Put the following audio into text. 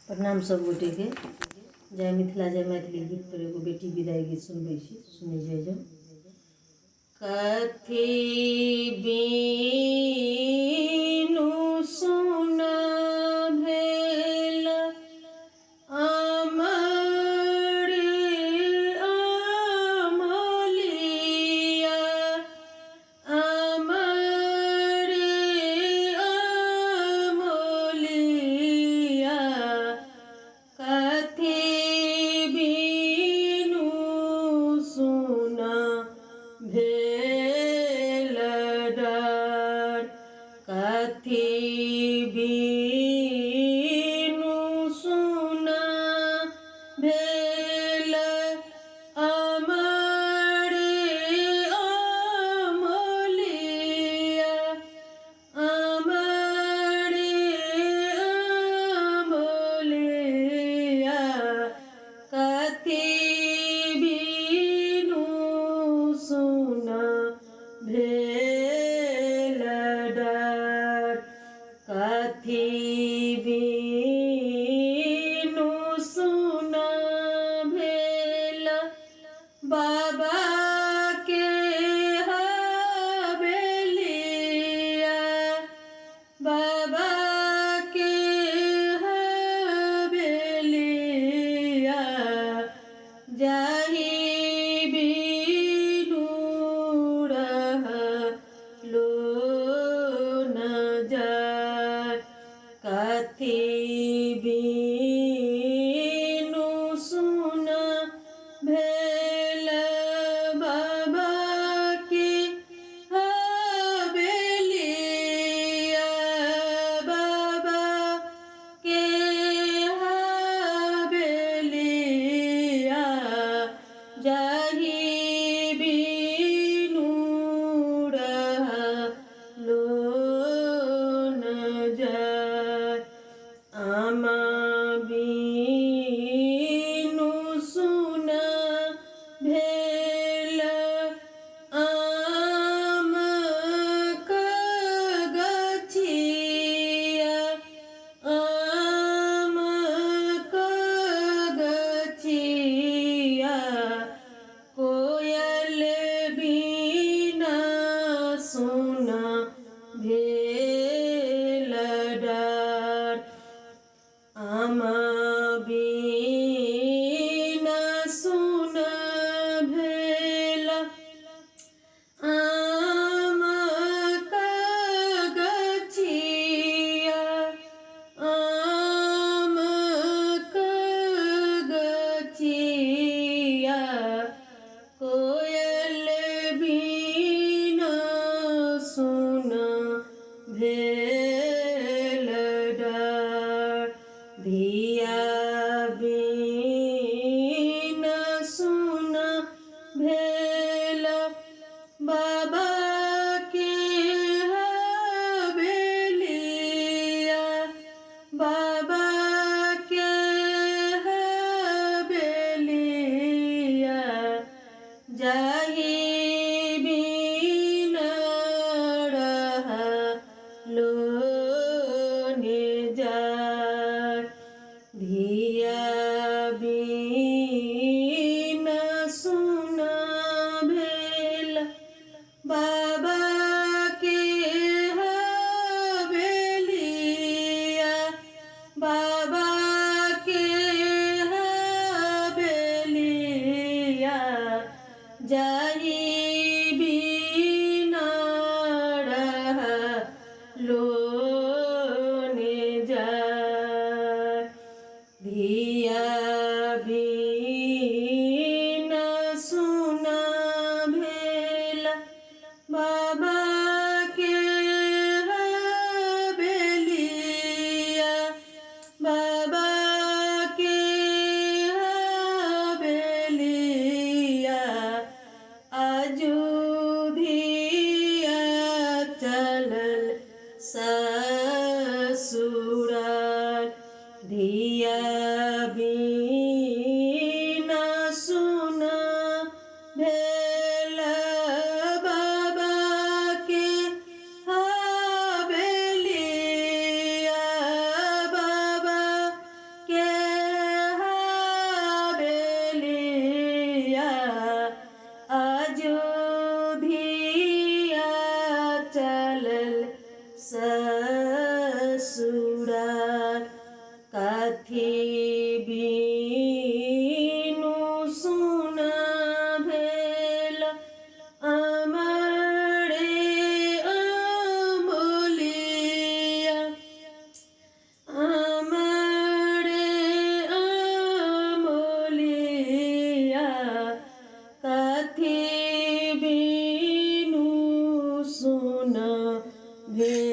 प्रणाम सब गोटे के। जय मिथिला जय मैथिली गीत पर एगो बेटी विदाई गीत सुनबै छी, सुनै जाइ जाउ। कथी बीनु सुना भेल अमर अमलिया, अमर अमलिया, कथी बीनु सुना भेल डर, कथी बीनु सुना भेल अमर अमलिया, अमर अमलिया, कथी बीनु सुना भेल डर, कथी बीनु सुना भेल बाबा के हवेलिया, बाबा के हवेलिया, जाहि बीनु रहलो न जाय, कथी बीनु सुना भेल बाबा के हवेलिया, बाबा के हवेलिया, जाहि बीनु रहलो न जाय, आमा बीनु सुना भेल आम गछिया, आम गछिया, कोयल बीना सुना भेल डर, आमा बीना सुना भेल आम गछिया, आम गछिया, कोयल बीना सुना भेल डर, धिया बीना सुना भेल बाबा के हवेलिया, बाबा के हवेलिया, जाहि बीना रहलो न जाय, धिया बीना सुना भेल बाबा के हवेलिया, बाबा के हवेलिया, जाहि बीना रहलो न जाय, धिया बीना सुना भेल बाबा के हवेलिया, बाबा के हवेलिया, अयोध्या चलल ससुराल, धिया बीना सुना भेल बाबा के हवेलिया, बाबा के सुरार काथी बीनु सुना भेल आमारे अमोलिया आमारे अमोलिया काथी बीनु सुना भेल।